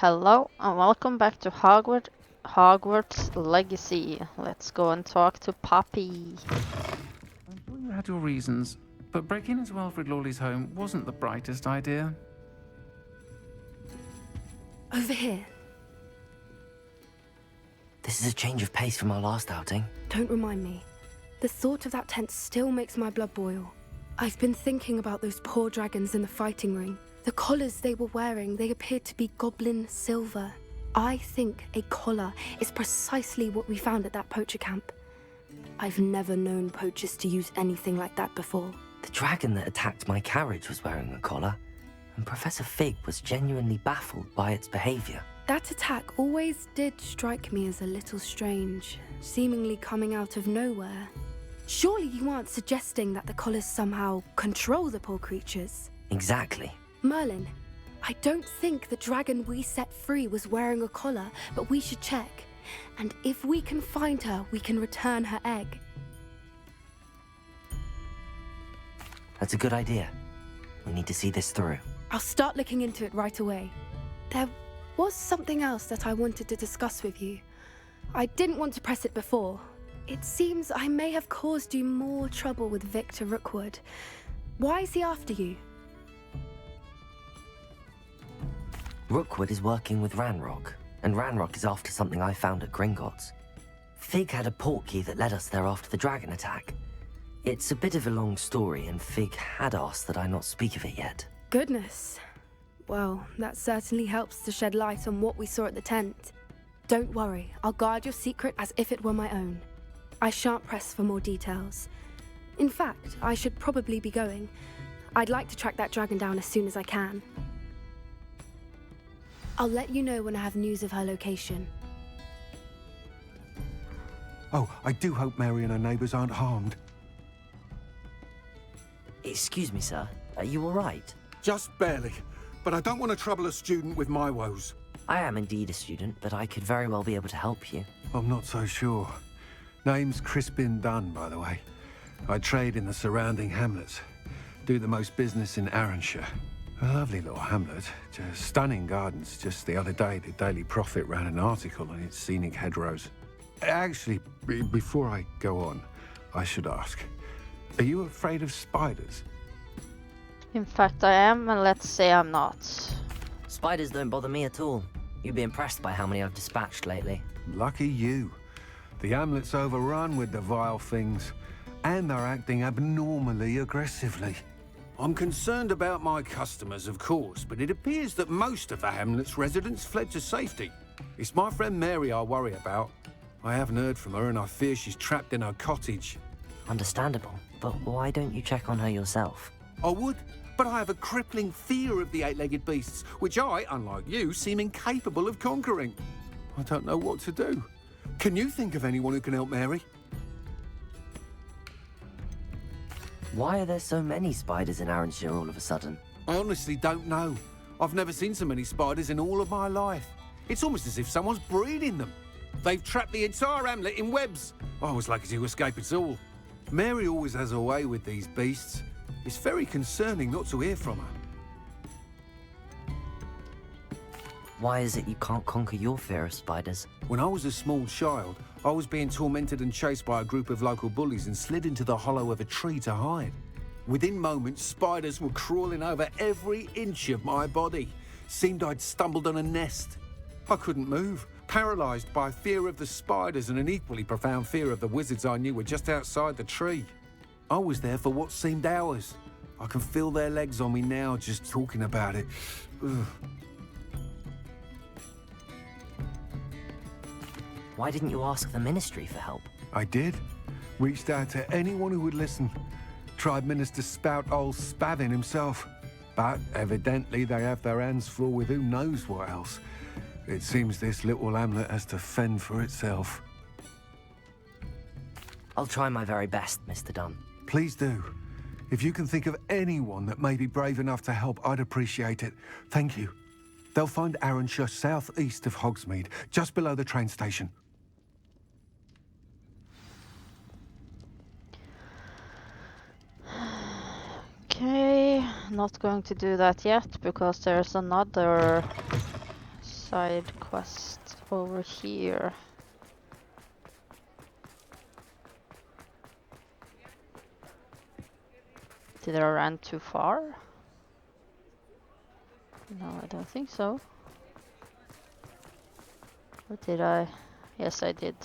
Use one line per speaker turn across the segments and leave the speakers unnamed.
Hello and welcome back to Hogwarts Legacy. Let's go and talk to Poppy.
I'm sure you had your reasons, but breaking into Alfred Lawley's home wasn't the brightest idea.
Over here.
This is a change of pace from our last outing.
Don't remind me. The thought of that tent still makes my blood boil. I've been thinking about those poor dragons in the fighting ring. The collars they were wearing, they appeared to be goblin silver. I think a collar is precisely what we found at that poacher camp. I've never known poachers to use anything like that before.
The dragon that attacked my carriage was wearing a collar, and Professor Fig was genuinely baffled by its behavior.
That attack always did strike me as a little strange, seemingly coming out of nowhere. Surely you aren't suggesting that the collars somehow control the poor creatures?
Exactly.
Merlin, I don't think the dragon we set free was wearing a collar, but we should check. And if we can find her, we can return her egg.
That's a good idea. We need to see this through.
I'll start looking into it right away. There was something else that I wanted to discuss with you. I didn't want to press it before. It seems I may have caused you more trouble with Victor Rookwood. Why is he after you?
Rookwood is working with Ranrock, and Ranrock is after something I found at Gringotts. Fig had a portkey that led us there after the dragon attack. It's a bit of a long story, and Fig had asked that I not speak of it yet.
Goodness. Well, that certainly helps to shed light on what we saw at the tent. Don't worry, I'll guard your secret as if it were my own. I shan't press for more details. In fact, I should probably be going. I'd like to track that dragon down as soon as I can. I'll let you know when I have news of her location.
Oh, I do hope Mary and her neighbours aren't harmed.
Excuse me, sir. Are you all right?
Just barely. But I don't want to trouble a student with my woes.
I am indeed a student, but I could very well be able to help you.
I'm not so sure. Name's Crispin Dunn, by the way. I trade in the surrounding hamlets. Do the most business in Arranshire. A lovely little hamlet. Just stunning gardens. Just the other day, the Daily Prophet ran an article on its scenic hedgerows. Actually, before I go on, I should ask. Are you afraid of spiders?
In fact, I am, and let's say I'm not.
Spiders don't bother me at all. You'd be impressed by how many I've dispatched lately.
Lucky you. The hamlet's overrun with the vile things, and they're acting abnormally aggressively. I'm concerned about my customers, of course, but it appears that most of the hamlet's residents fled to safety. It's my friend Mary I worry about. I haven't heard from her, and I fear she's trapped in her cottage.
Understandable, but why don't you check on her yourself?
I would, but I have a crippling fear of the eight-legged beasts, which I, unlike you, seem incapable of conquering. I don't know what to do. Can you think of anyone who can help Mary?
Why are there so many spiders in Arranshire all of a sudden?
I honestly don't know. I've never seen so many spiders in all of my life. It's almost as if someone's breeding them. They've trapped the entire hamlet in webs. I was lucky to escape it all. Mary always has a way with these beasts. It's very concerning not to hear from her.
Why is it you can't conquer your fear of spiders?
When I was a small child, I was being tormented and chased by a group of local bullies and slid into the hollow of a tree to hide. Within moments, spiders were crawling over every inch of my body. Seemed I'd stumbled on a nest. I couldn't move, paralysed by fear of the spiders and an equally profound fear of the wizards I knew were just outside the tree. I was there for what seemed hours. I can feel their legs on me now just talking about it. Ugh.
Why didn't you ask the ministry for help?
I did. Reached out to anyone who would listen. Tried Minister Spout old Spavin himself. But evidently they have their hands full with who knows what else. It seems this little hamlet has to fend for itself.
I'll try my very best, Mr. Dunn.
Please do. If you can think of anyone that may be brave enough to help, I'd appreciate it. Thank you. They'll find Arranshire southeast of Hogsmeade, just below the train station.
Okay, not going to do that yet because there's another side quest over here. Did I run too far? No, I don't think so. Or did I? Yes, I did.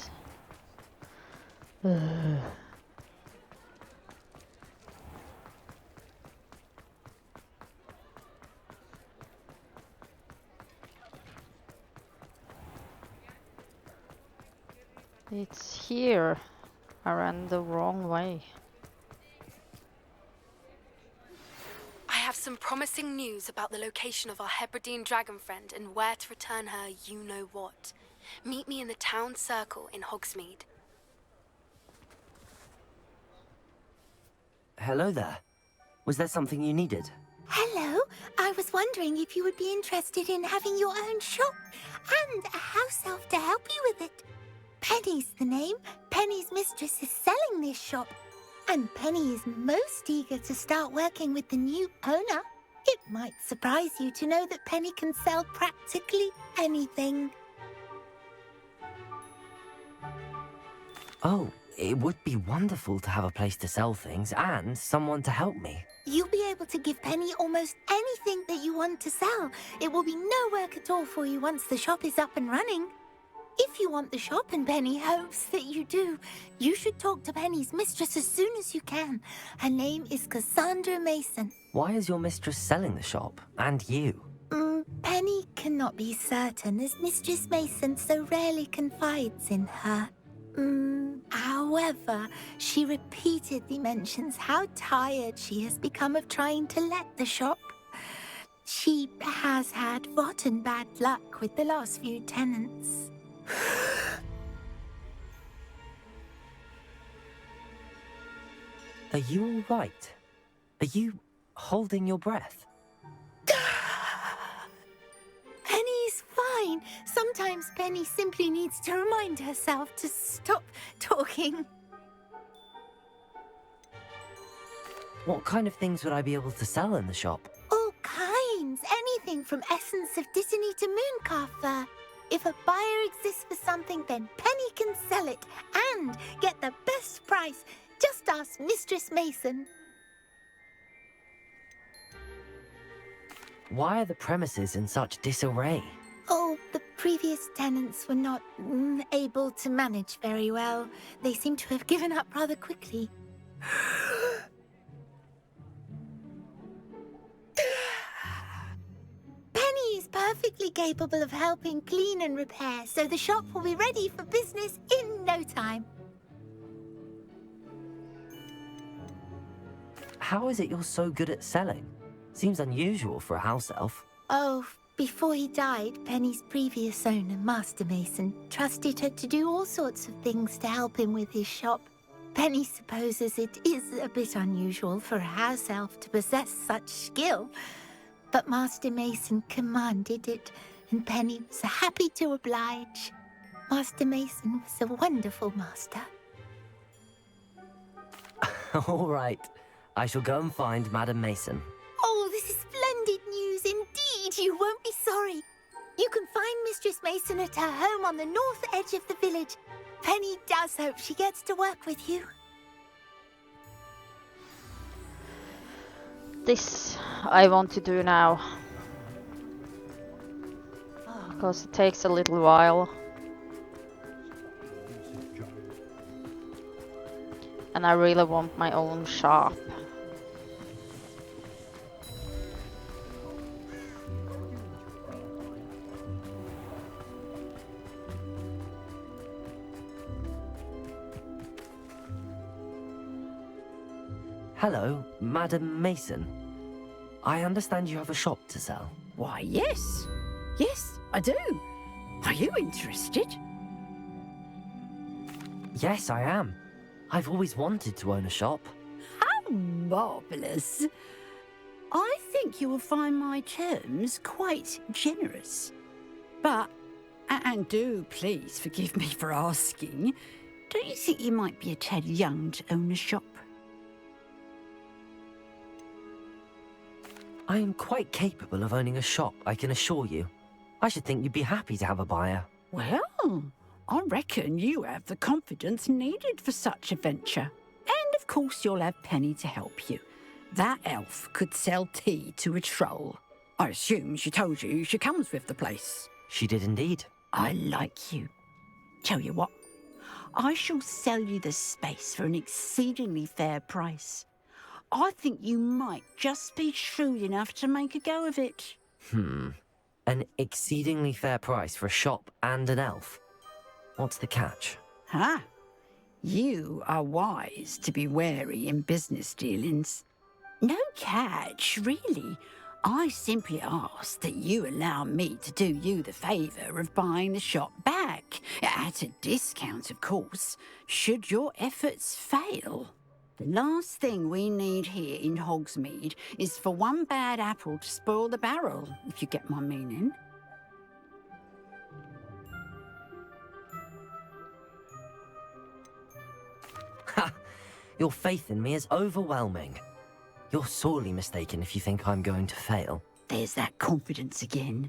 It's here. I ran the wrong way.
I have some promising news about the location of our Hebridean dragon friend and where to return her you-know-what. Meet me in the town circle in Hogsmeade.
Hello there. Was there something you needed?
Hello, I was wondering if you would be interested in having your own shop and a house elf to help you with it. Penny's the name. Penny's mistress is selling this shop, and Penny is most eager to start working with the new owner. It might surprise you to know that Penny can sell practically anything.
Oh, it would be wonderful to have a place to sell things and someone to help me.
You'll be able to give Penny almost anything that you want to sell. It will be no work at all for you once the shop is up and running. If you want the shop, and Penny hopes that you do, you should talk to Penny's mistress as soon as you can. Her name is Cassandra Mason.
Why is your mistress selling the shop? And you?
Penny cannot be certain, as Mistress Mason so rarely confides in her. However, she repeatedly mentions how tired she has become of trying to let the shop. She has had rotten bad luck with the last few tenants.
Are you all right? Are you holding your breath?
Penny's fine. Sometimes Penny simply needs to remind herself to stop talking.
What kind of things would I be able to sell in the shop?
All kinds. Anything from essence of Disney to Mooncar fur. If a buyer exists for something, then Penny can sell it and get the best price. Just ask Mistress Mason.
Why are the premises in such disarray?
Oh, the previous tenants were not able to manage very well. They seem to have given up rather quickly. Penny is perfectly capable of helping clean and repair, so the shop will be ready for business in no time.
How is it you're so good at selling? Seems unusual for a house elf.
Oh, before he died, Penny's previous owner, Master Mason, trusted her to do all sorts of things to help him with his shop. Penny supposes it is a bit unusual for a house elf to possess such skill, but Master Mason commanded it, and Penny was happy to oblige. Master Mason was a wonderful master.
All right. I shall go and find Madam Mason.
Oh, this is splendid news indeed. You won't be sorry. You can find Mistress Mason at her home on the north edge of the village. Penny does hope she gets to work with you.
This I want to do now. Because it takes a little while. And I really want my own shop.
Hello, Madam Mason. I understand you have a shop to sell.
Why, yes. Yes, I do. Are you interested?
Yes, I am. I've always wanted to own a shop.
How marvellous. I think you will find my terms quite generous. But, and do please forgive me for asking, don't you think you might be a tad young to own a shop?
I am quite capable of owning a shop, I can assure you. I should think you'd be happy to have a buyer.
Well, I reckon you have the confidence needed for such a venture. And of course you'll have Penny to help you. That elf could sell tea to a troll. I assume she told you she comes with the place.
She did indeed.
I like you. Tell you what, I shall sell you the space for an exceedingly fair price. I think you might just be shrewd enough to make a go of it.
An exceedingly fair price for a shop and an elf. What's the catch?
Ha! You are wise to be wary in business dealings. No catch, really. I simply ask that you allow me to do you the favour of buying the shop back, at a discount, of course, should your efforts fail. The last thing we need here in Hogsmeade is for one bad apple to spoil the barrel, if you get my meaning.
Ha! Your faith in me is overwhelming. You're sorely mistaken if you think I'm going to fail.
There's that confidence again.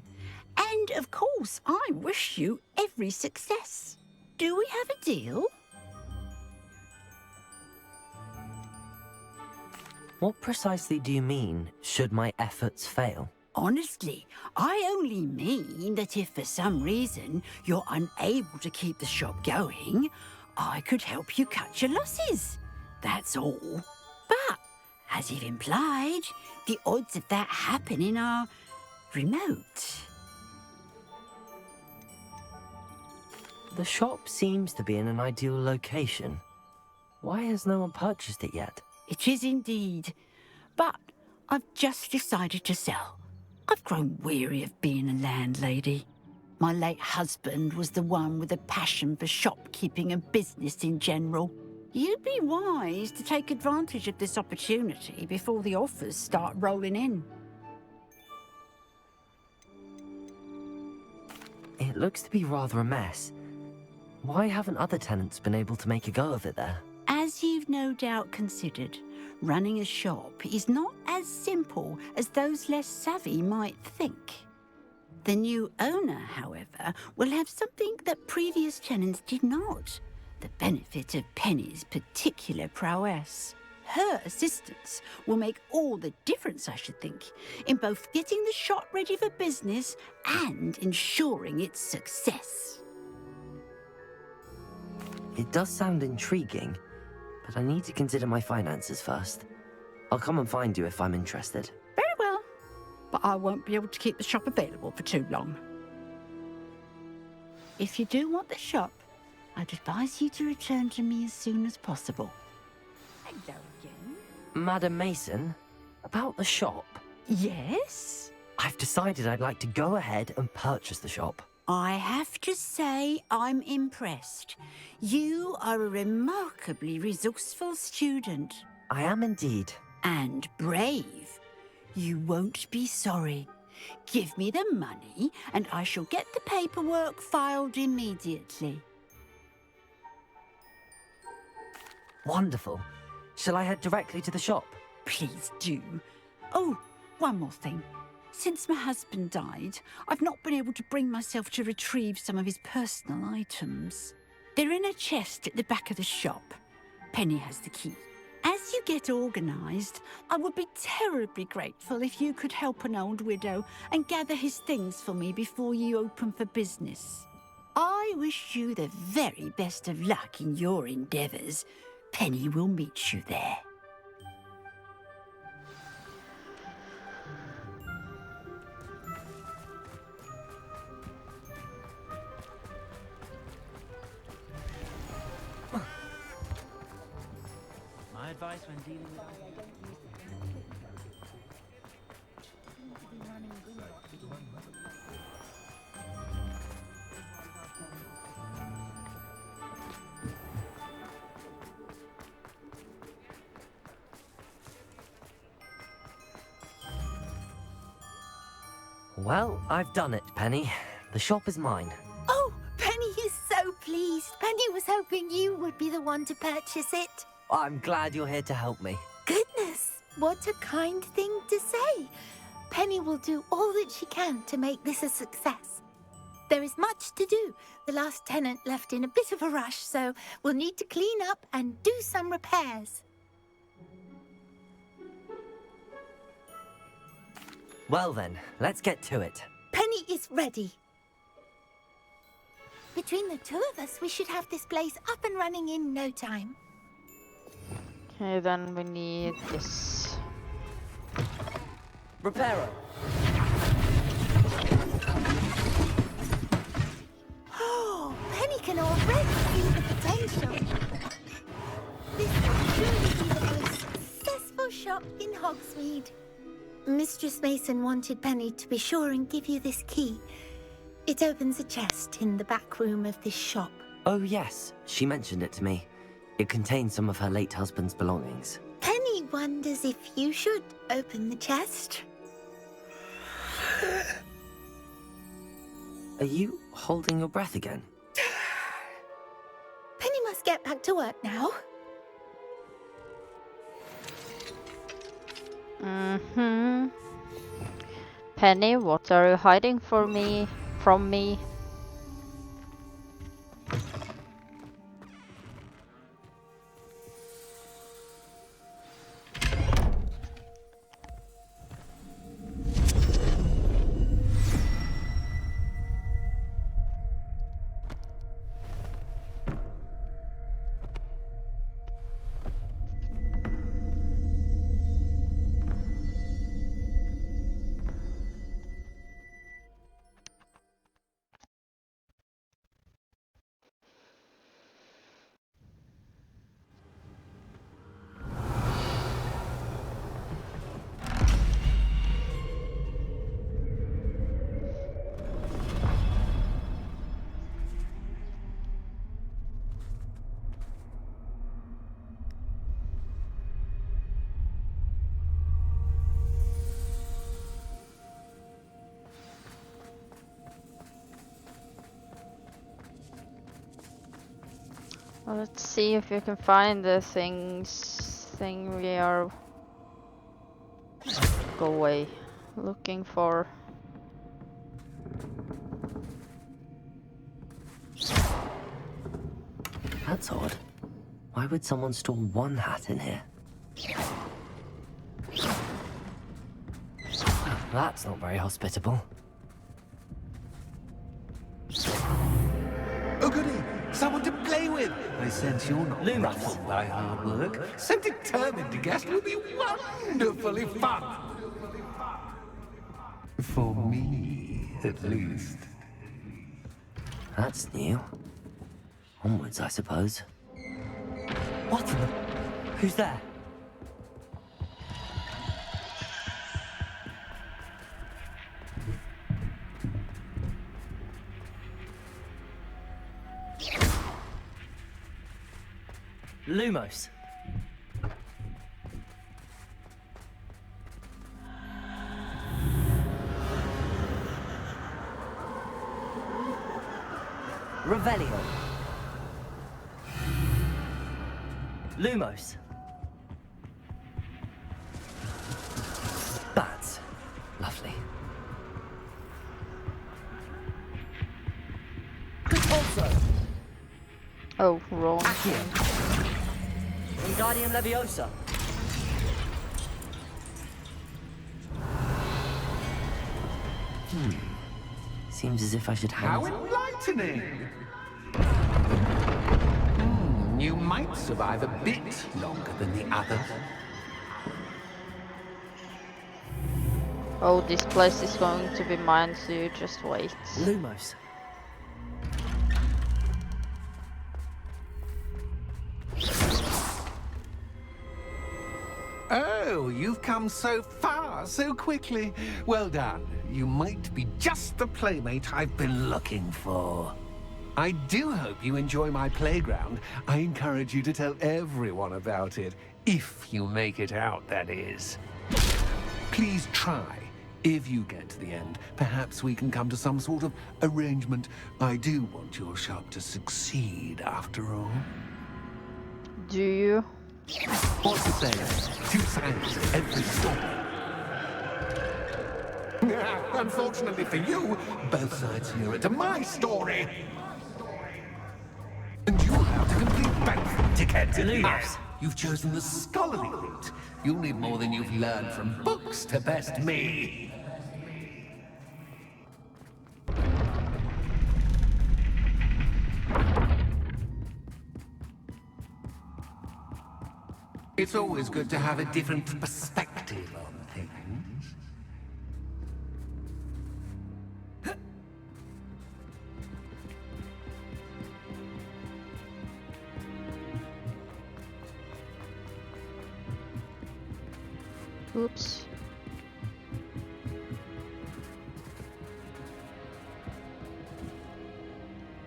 And, of course, I wish you every success. Do we have a deal?
What precisely do you mean, should my efforts fail?
Honestly, I only mean that if for some reason you're unable to keep the shop going, I could help you cut your losses. That's all. But, as you've implied, the odds of that happening are remote.
The shop seems to be in an ideal location. Why has no one purchased it yet?
It is indeed. But I've just decided to sell. I've grown weary of being a landlady. My late husband was the one with a passion for shopkeeping and business in general. You'd be wise to take advantage of this opportunity before the offers start rolling in.
It looks to be rather a mess. Why haven't other tenants been able to make a go of it there?
As you've no doubt considered, running a shop is not as simple as those less savvy might think. The new owner, however, will have something that previous tenants did not. The benefit of Penny's particular prowess. Her assistance will make all the difference, I should think, in both getting the shop ready for business and ensuring its success.
It does sound intriguing, but I need to consider my finances first. I'll come and find you if I'm interested.
Very well, but I won't be able to keep the shop available for too long. If you do want the shop, I'd advise you to return to me as soon as possible. Hello again.
Madam Mason, about the shop.
Yes?
I've decided I'd like to go ahead and purchase the shop.
I have to say I'm impressed. You are a remarkably resourceful student.
I am indeed.
And brave. You won't be sorry. Give me the money and I shall get the paperwork filed immediately.
Wonderful. Shall I head directly to the shop?
Please do. Oh, one more thing. Since my husband died, I've not been able to bring myself to retrieve some of his personal items. They're in a chest at the back of the shop. Penny has the key. As you get organised, I would be terribly grateful if you could help an old widow and gather his things for me before you open for business. I wish you the very best of luck in your endeavours. Penny will meet you there.
My advice when dealing with...
Well, I've done it, Penny. The shop is mine.
Oh, Penny is so pleased. Penny was hoping you would be the one to purchase it.
I'm glad you're here to help me.
Goodness, what a kind thing to say. Penny will do all that she can to make this a success. There is much to do. The last tenant left in a bit of a rush, so we'll need to clean up and do some repairs.
Well then, let's get to it.
Penny is ready. Between the two of us, we should have this place up and running in no time.
Okay, then we need this.
Reparo.
Oh, Penny can already see the potential. This will truly be the most successful shop in Hogsmeade. Mistress Mason wanted Penny to be sure and give you this key. It opens a chest in the back room of this shop.
Oh yes, she mentioned it to me. It contains some of her late husband's belongings.
Penny wonders if you should open the chest.
Are you holding your breath again?
Penny must get back to work now.
Penny, what are you hiding from me? Let's see if you can find the thing we are looking for.
That's odd. Why would someone store one hat in here? That's not very hospitable.
Oh goody! Someone to play with! I sense you're not
Lumos.
ruffled by hard work. So determined to guess will be wonderfully fun! For me, at least.
That's new. Onwards, I suppose. What in the... Who's there? Lumos. Revelio. Lumos. Bats. Lovely. Also.
Oh, wrong.
Accio. Wingardium Leviosa. Seems as if I should
How
have...
enlightening! You might survive a bit longer than the others.
Oh, this place is going to be mine, so you just wait.
Lumos.
Oh, you've come so far so quickly. Well done. You might be just the playmate I've been looking for. I do hope you enjoy my playground. I encourage you to tell everyone about it. If you make it out, that is. Please try. If you get to the end, perhaps we can come to some sort of arrangement. I do want your shop to succeed, after all.
Do you?
What's the saying? Two sides to every story. Unfortunately for you, both sides hear it to my story. And you'll have to complete both, dickhead.
Lumos.
You've chosen the scholarly route. You'll need more than you've learned from books to best me. It's always good to have a different perspective on things.
Oops.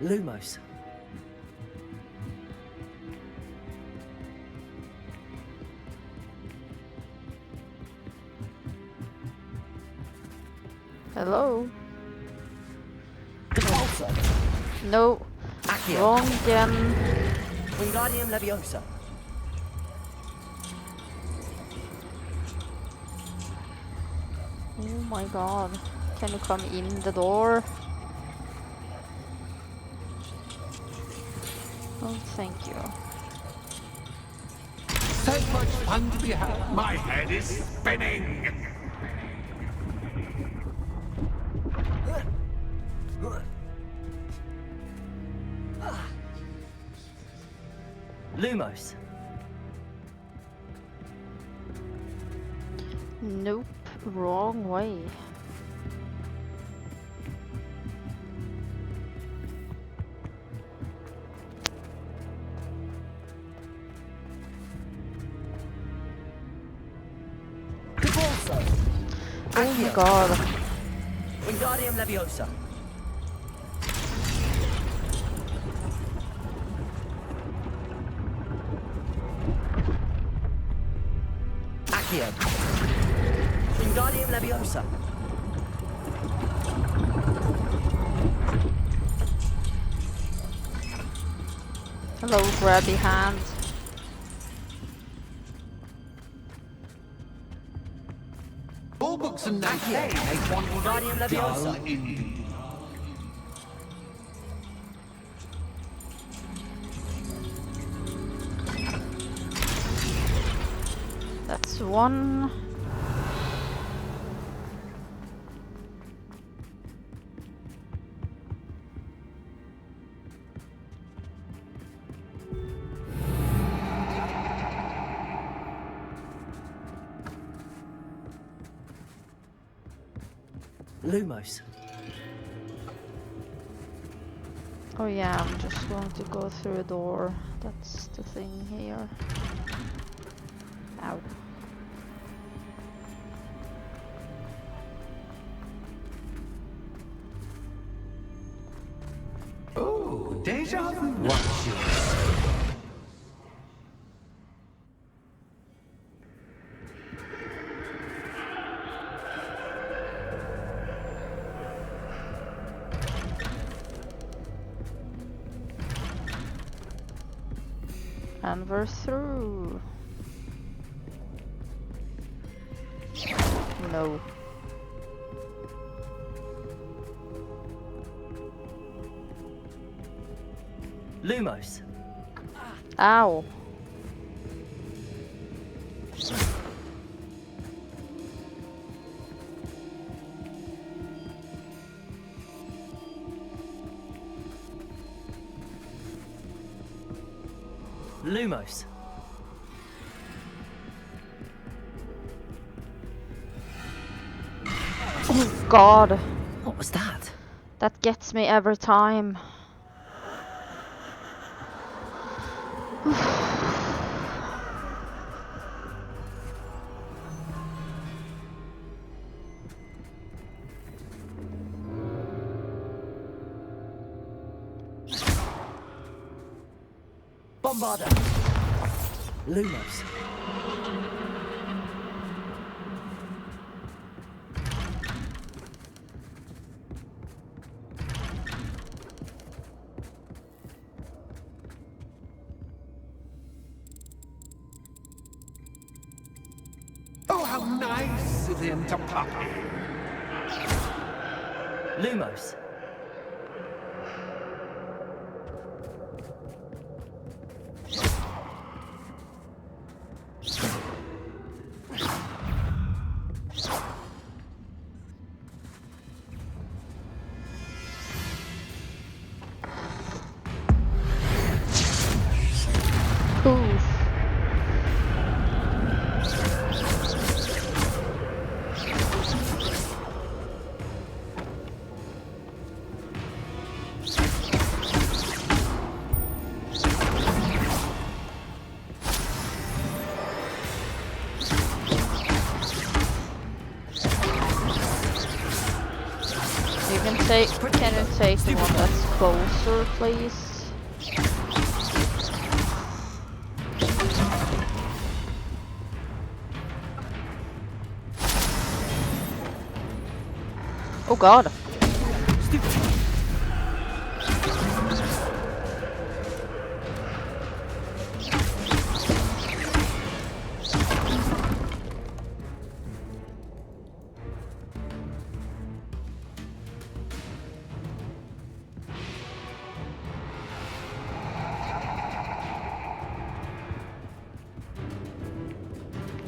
Lumos.
Hello?
Repulsor.
No.
Accio.
Wrong again.
Wingardium Leviosa.
Oh my god. Can you come in the door? Oh, thank you.
So much fun to be had. My head is spinning.
Lumos.
Nope. Wrong way.
Repulsor.
Oh my god.
Wingardium Leviosa. Accio. Wingardium Leviosa.
Hello, grabby hand.
All books and notes make one
Wingardium Leviosa.
dull indeed.
That's one.
Lumos.
Oh yeah, I'm just going to go through a door. That's the thing here. Ow.
Oh, deja vu. What's yours?
And we're through. No.
Lumos.
Ow.
Lumos.
Oh god.
What was that?
That gets me every time.
Bombarda. Lumos.
Oh, how nice of him to pop in.
Lumos.
Poof. Can you take the one that's closer, please? Oh god.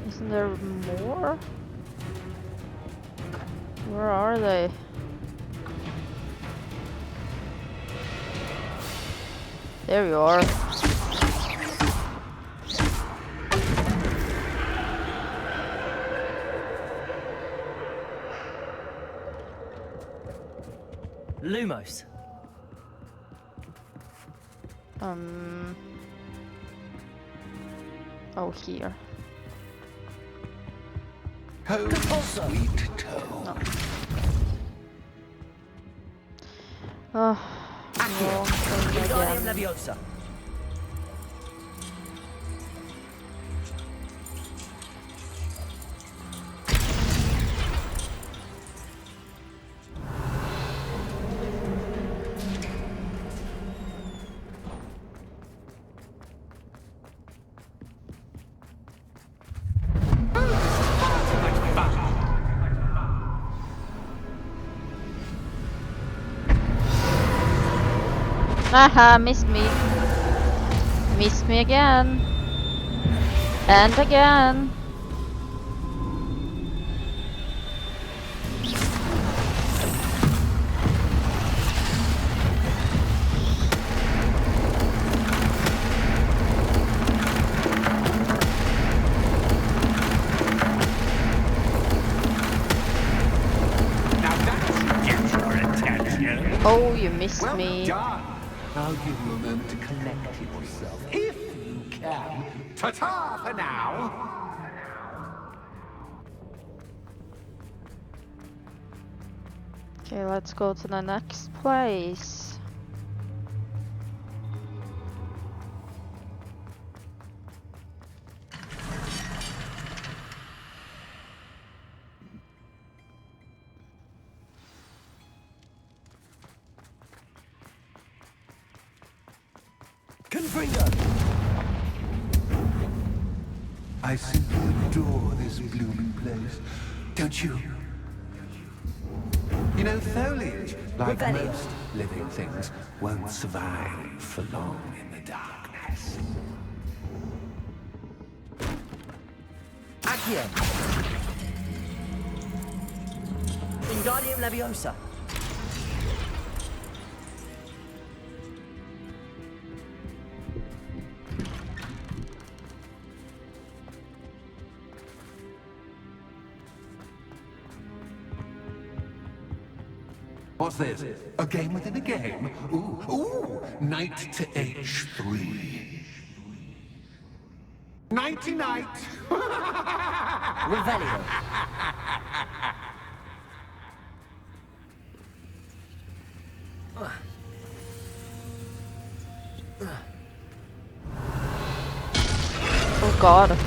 Isn't there more? Where are they? There you are.
Lumos.
Oh, here.
Oh, sweet toe.
No. Oh, wrong thing again.
Leviosa.
Haha, missed me. Missed me again. And again.
Now that should get your attention.
Oh, you missed
Well
me.
done. I'll give you a moment to collect yourself, if you can. Ta-ta for now.
Okay, let's go to the next place.
I simply adore this blooming place. Don't you? You know, foliage, like most living things, won't survive for long in the darkness.
Accio. Wingardium Leviosa.
What's this? A game within a game? Ooh, knight to H3. Nighty-night!
Revelio.
Oh god.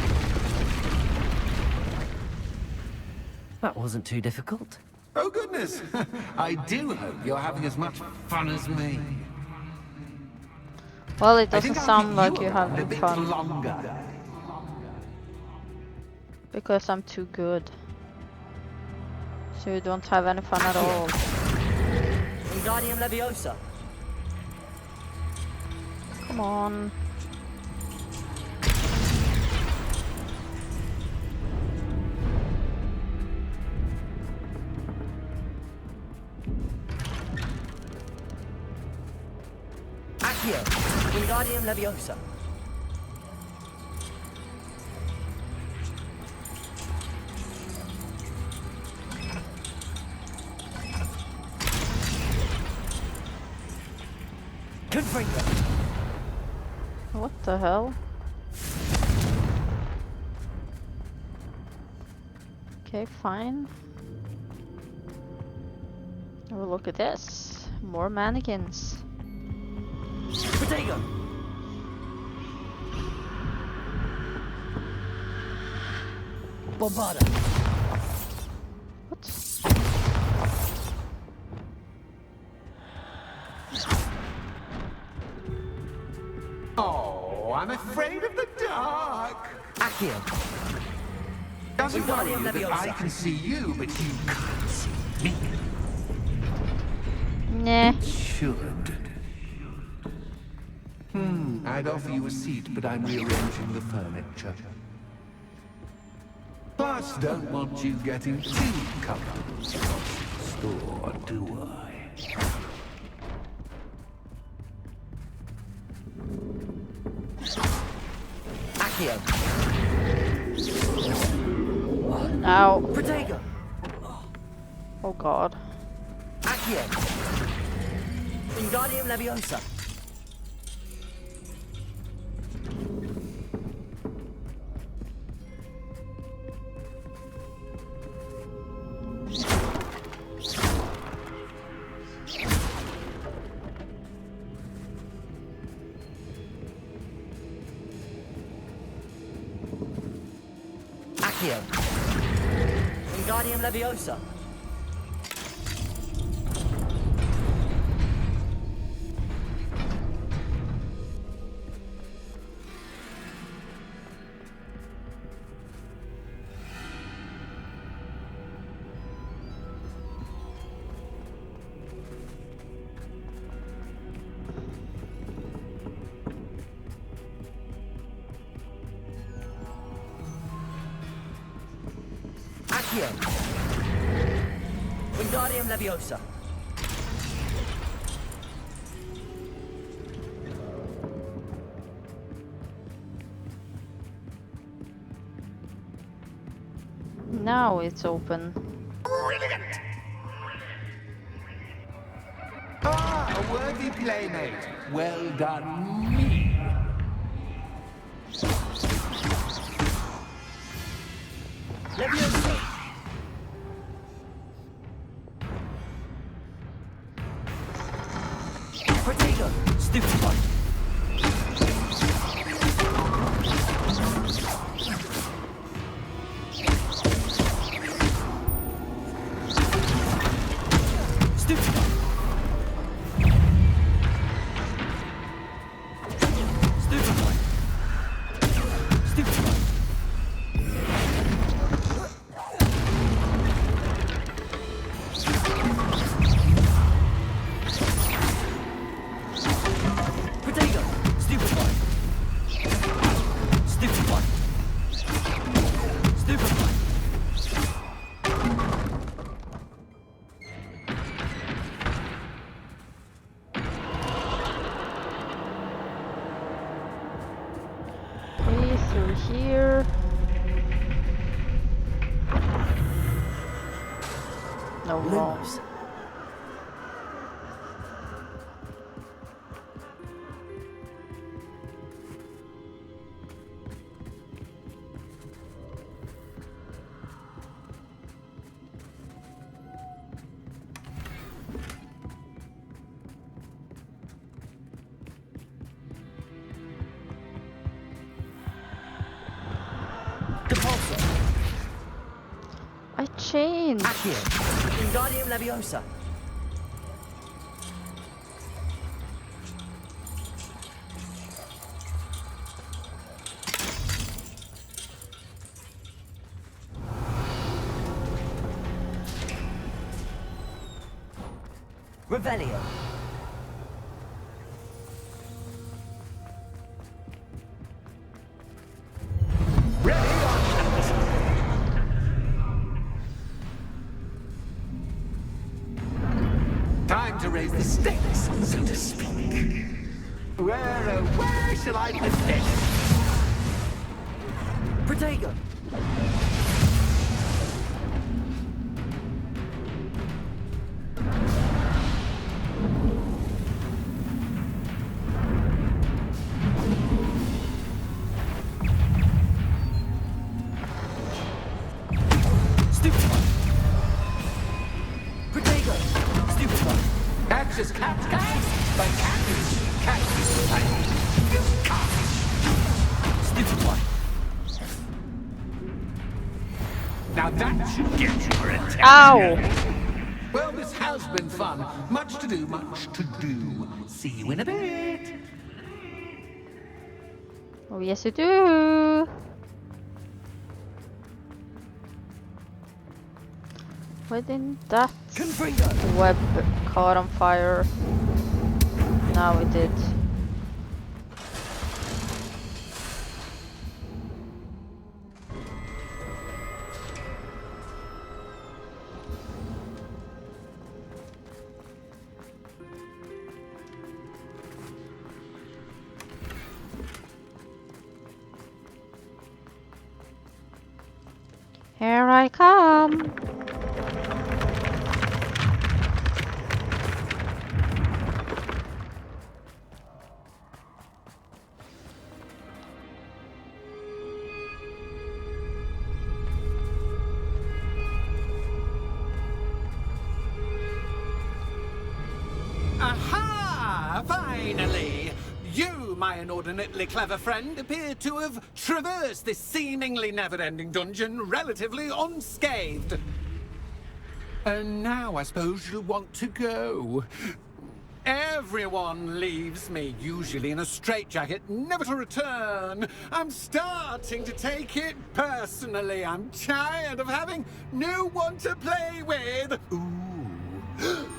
That wasn't too difficult.
Oh goodness! I do hope you're having as much fun as me.
Well, it
I think
doesn't
I'll
sound
keep
like
you
you're
around a
having
bit
fun.
longer.
Because I'm too good. So you don't have any fun at all.
Wingardium Leviosa.
Come on.
Accio. Wingardium Leviosa. Confringo.
What the hell? Okay, fine. Oh, look at this. More mannequins.
Protego. Bombarda.
What?
Oh, I'm afraid of the dark.
Accio.
Doesn't worry
Wingardium
you that I
Leviosa.
can see you, but you can't see me.
Nah.
Should. I'd offer you a seat, but I'm rearranging the furniture. Plus, don't want you getting too comfortable across the store, do I?
Accio.
Ow.
Protego.
Oh god.
Accio. Wingardium Leviosa. Accio. Wingardium Leviosa. Accio. Wingardium Leviosa.
Now it's open.
Ah, a worthy playmate. Well done, me.
Leviosa. Protego. Stupid one. Stupid one. Stupid one. Stupid one. Protego. Stupid one. Stupid one. Stupid one.
Okay, through here. No more.
Lumos. Compulsor.
I changed.
Accio. Wingardium Leviosa. Revelio.
Time to raise the stakes, so to speak. Where shall I put this?
Protego. Stupefy. Protego. Stupefy.
Catches cat, but cat.
Stupefy.
Now that should get your attention.
Ow!
Well, this has been fun. Much to do, much to do. See you in a bit.
Oh yes you do! Why didn't that
Confringo.
web caught on fire? Now it did. Here I come!
Aha! Finally! You, my inordinately clever friend, appear to have traversed this seemingly never-ending dungeon relatively unscathed. And now I suppose you'll want to go. Everyone leaves me, usually in a straitjacket, never to return. I'm starting to take it personally. I'm tired of having no one to play with.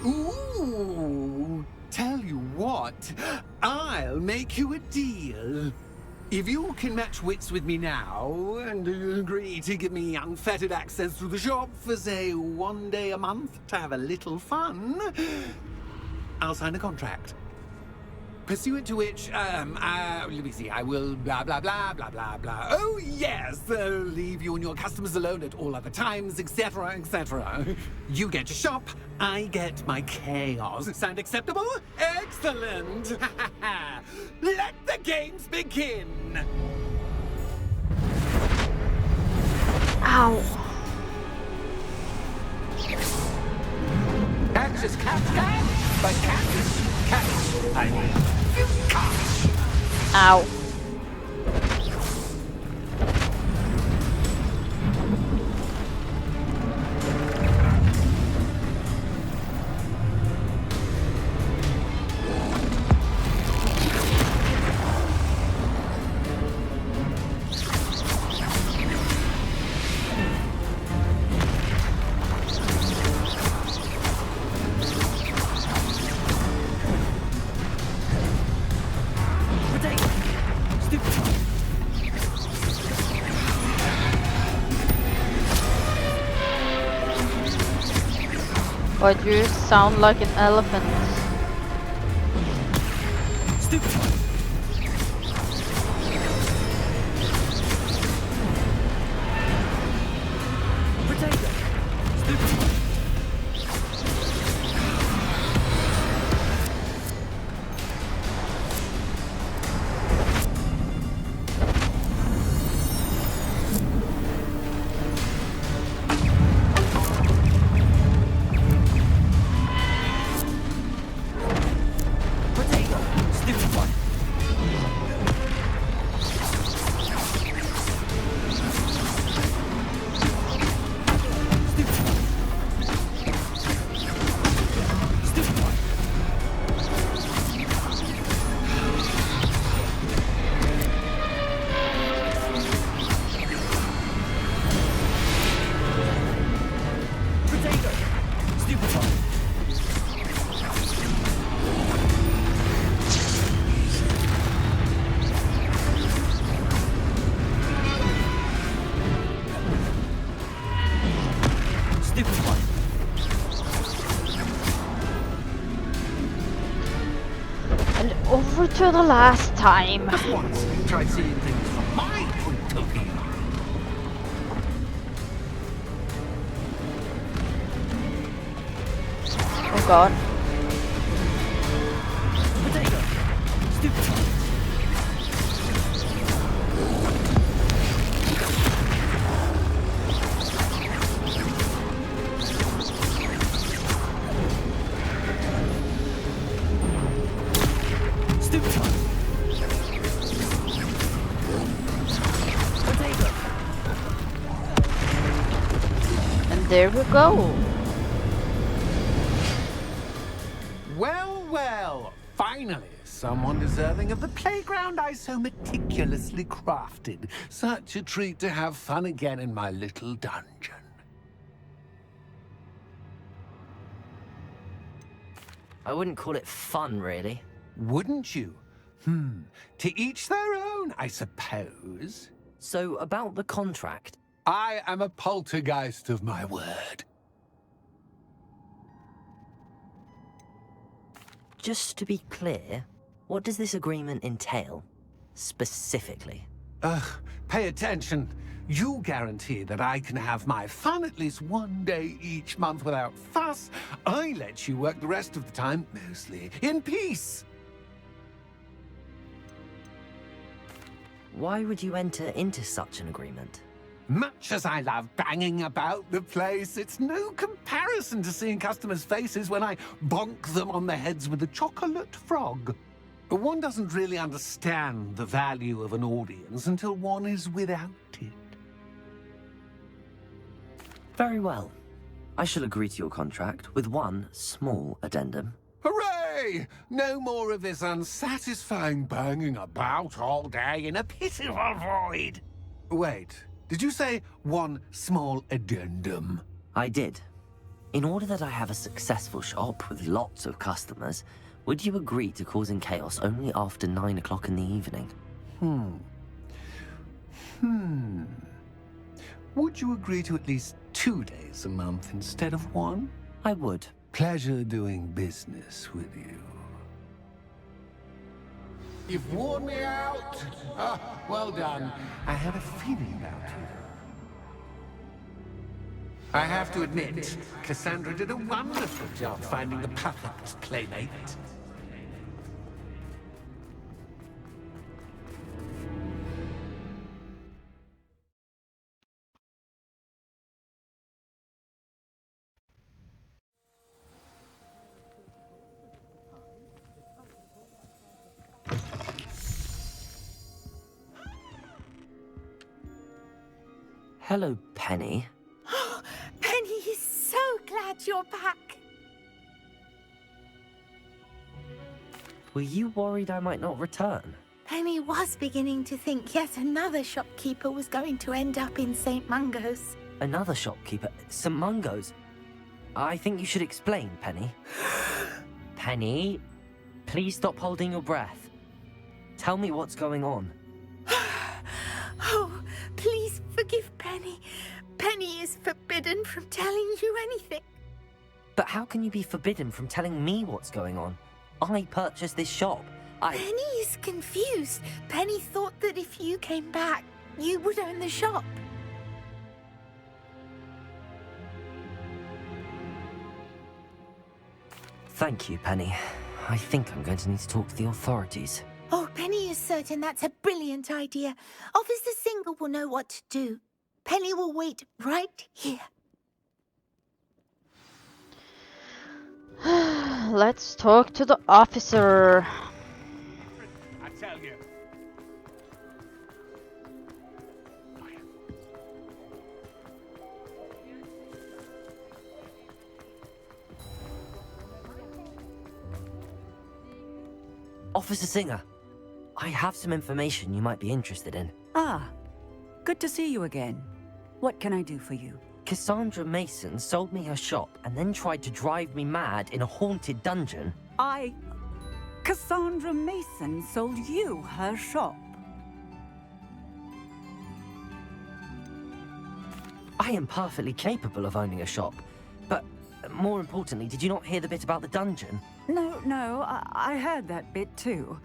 Ooh. Tell you what, I'll make you a deal. If you can match wits with me now and agree to give me unfettered access to the shop for, say, 1 day a month to have a little fun, I'll sign a contract. Pursuant to which, let me see, I will blah, blah, blah, blah, blah, blah. Oh, yes, leave you and your customers alone at all other times, etc., etc. You get your shop, I get my chaos. Sound acceptable? Excellent! Let the games begin!
Ow!
Catch is cat, but cat is cat. I mean,
Ow! But you sound like an elephant. Over to the last time.
Just once, try seeing things from my point of view.
Oh god.
Potato. Stupid one. Stupid one. Potato.
And there we go.
Well, well, finally, someone deserving of the playground I so meticulously crafted. Such a treat to have fun again in my little dungeon.
I wouldn't call it fun, really.
Wouldn't you? To each their own, I suppose.
So, about the contract.
I am a poltergeist of my word.
Just to be clear, what does this agreement entail? Specifically.
Pay attention. You guarantee that I can have my fun at least one day each month without fuss. I let you work the rest of the time, mostly in peace.
Why would you enter into such an agreement?
Much as I love banging about the place, it's no comparison to seeing customers' faces when I bonk them on the heads with a chocolate frog. One doesn't really understand the value of an audience until one is without it.
Very well. I shall agree to your contract with one small addendum.
Hooray! No more of this unsatisfying banging about all day in a pitiful void. Wait, did you say one small addendum?
I did. In order that I have a successful shop with lots of customers, would you agree to causing chaos only after 9 o'clock in the evening?
Would you agree to at least 2 days a month instead of one?
I would.
Pleasure doing business with you. You've worn me out. Well done. I had a feeling about you. I have to admit, Cassandra did a wonderful job finding the perfect playmate.
Hello, Penny.
Penny is so glad you're back.
Were you worried I might not return?
Penny was beginning to think yet another shopkeeper was going to end up in St. Mungo's.
Another shopkeeper? St. Mungo's? I think you should explain, Penny. Penny, please stop holding your breath. Tell me what's going on.
Oh, please forgive Penny. Penny is forbidden from telling you anything.
But how can you be forbidden from telling me what's going on? I purchased this shop.
Penny is confused. Penny thought that if you came back, you would own the shop.
Thank you, Penny. I think I'm going to need to talk to the authorities.
Oh, Penny is certain that's a brilliant idea. Officer Single will know what to do. Penny will wait right here.
Let's talk to the officer.
I tell you.
Officer Singer, I have some information you might be interested in.
Ah, good to see you again. What can I do for you?
Cassandra Mason sold me her shop and then tried to drive me mad in a haunted dungeon.
Cassandra Mason sold you her shop.
I am perfectly capable of owning a shop, but more importantly, did you not hear the bit about the dungeon?
No, I heard that bit too.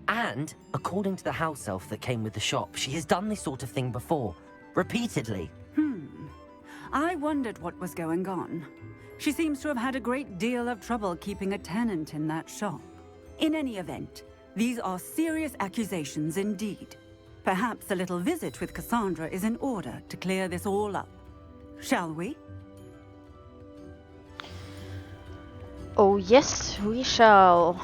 And, according to the house elf that came with the shop, she has done this sort of thing before. Repeatedly.
I wondered what was going on. She seems to have had a great deal of trouble keeping a tenant in that shop. In any event, these are serious accusations indeed. Perhaps a little visit with Cassandra is in order to clear this all up. Shall we?
Oh yes, we shall.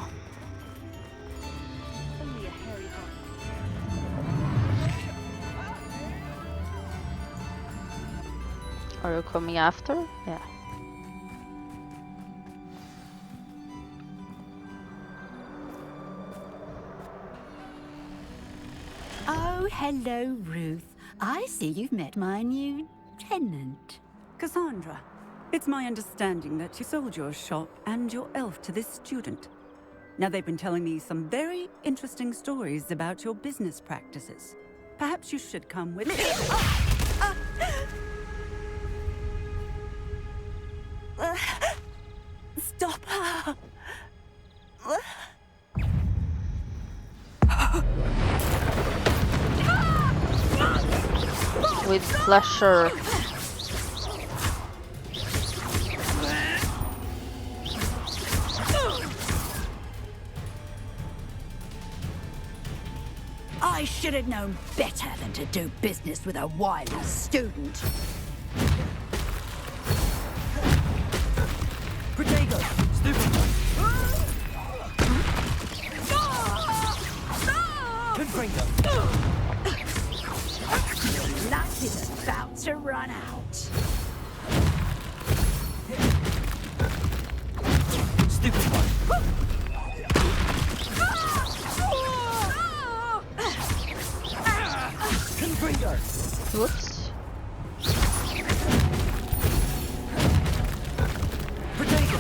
Are you coming after? Yeah.
Oh, hello, Ruth. I see you've met my new tenant.
Cassandra, it's my understanding that you sold your shop and your elf to this student. Now, they've been telling me some very interesting stories about your business practices. Perhaps you should come with me. Stop her!
With pleasure.
I should have known better than to do business with a wily student.
Protego! Stupefy! Confringo!
Your luck is about to run out.
Stupefy! Confringo!
Whoops.
Protego!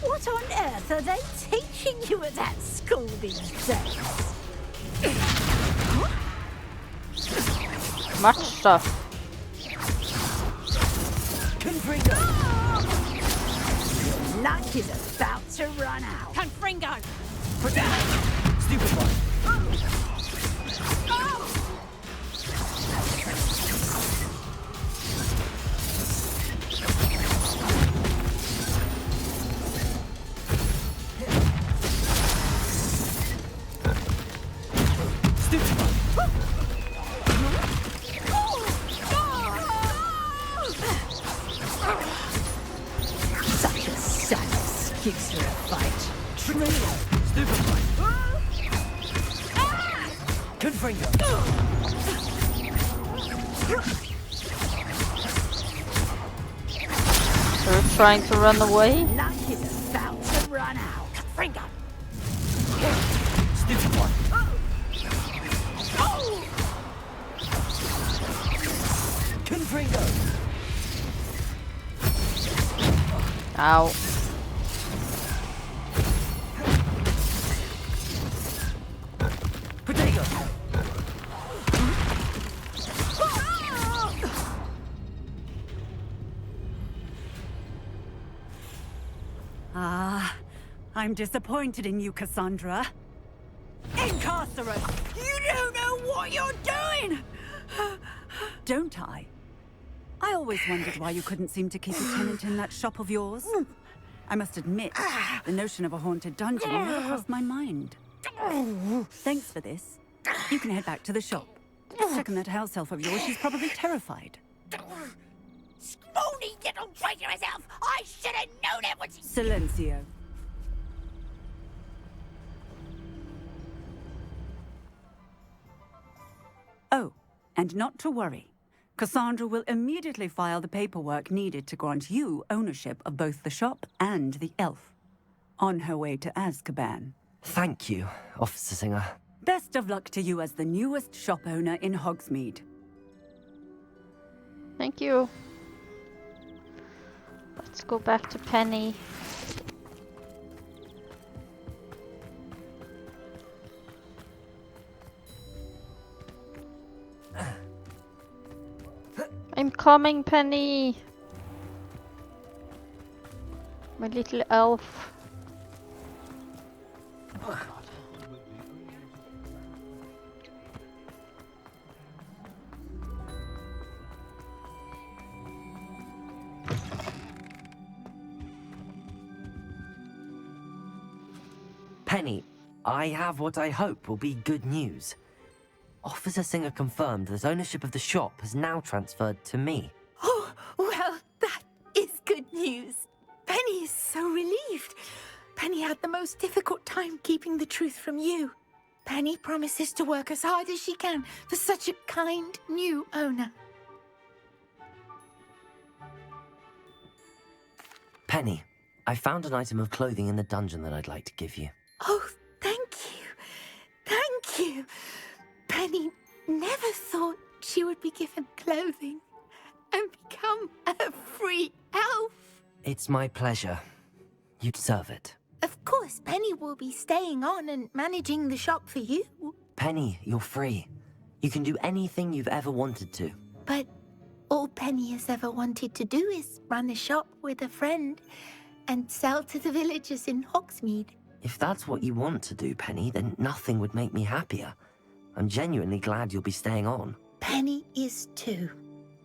What on earth are they teaching you at that school these days?
Much stuff.
Confringo!
Your luck is about to run out.
Confringo!
Stupefy!
Such a sad excuse for a fight.
Stupefy! Confringo!
Are you trying to run away?
Luck is about to run out.
Confringo!
Stupefy! Confringo!
Ow.
Protego!
Ah, I'm disappointed in you, Cassandra. Incarcerate! You don't know what you're doing! Don't I? I always wondered why you couldn't seem to keep a tenant in that shop of yours. I must admit, the notion of a haunted dungeon never crossed my mind. Thanks for this. You can head back to the shop. Second that house elf of yours, she's probably terrified.
Spoony little traitor herself! I should have known it was...
Silencio. Oh, and not to worry. Cassandra will immediately file the paperwork needed to grant you ownership of both the shop and the elf. On her way to Azkaban.
Thank you, Officer Singer.
Best of luck to you as the newest shop owner in Hogsmeade.
Thank you. Let's go back to Penny. I'm coming, Penny! My little elf.
Penny, I have what I hope will be good news. Officer Singer confirmed that ownership of the shop has now transferred to me.
Oh, well, that is good news. Penny is so relieved. Penny had the most difficult time keeping the truth from you. Penny promises to work as hard as she can for such a kind new owner.
Penny, I found an item of clothing in the dungeon that I'd like to give you.
Oh, thank you. Thank you. Penny never thought she would be given clothing and become a free elf.
It's my pleasure. You deserve it.
Of course, Penny will be staying on and managing the shop for you.
Penny, you're free. You can do anything you've ever wanted to.
But all Penny has ever wanted to do is run a shop with a friend and sell to the villagers in Hogsmeade.
If that's what you want to do, Penny, then nothing would make me happier. I'm genuinely glad you'll be staying on.
Penny is too.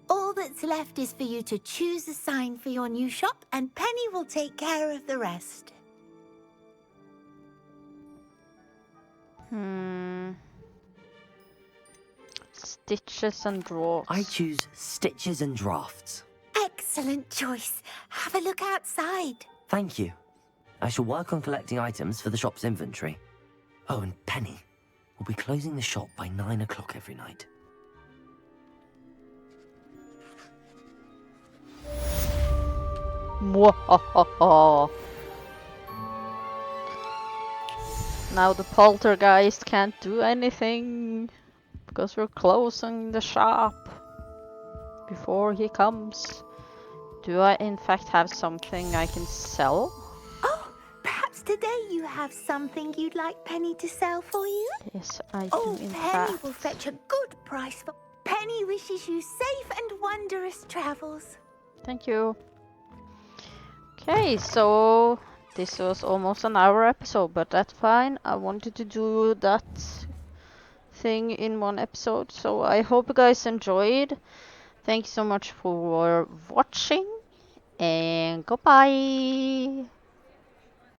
All that's left is for you to choose a sign for your new shop, and Penny will take care of the rest.
Stitches and drawers.
I choose stitches and drafts.
Excellent choice. Have a look outside.
Thank you. I shall work on collecting items for the shop's inventory. Oh, and Penny, we'll be closing the shop by 9 o'clock every night.
Mwahaha. Now the poltergeist can't do anything because we're closing the shop before he comes. Do I in fact have something I can sell?
Oh, perhaps today you have something you'd like Penny to sell for you?
Yes, I do
Oh,
in
Penny
fact.
will fetch a good price for... Penny wishes you safe and wondrous travels.
Thank you. Okay, so this was almost an hour episode, but that's fine. I wanted to do that thing in one episode, so I hope you guys enjoyed. Thank you so much for watching, and goodbye!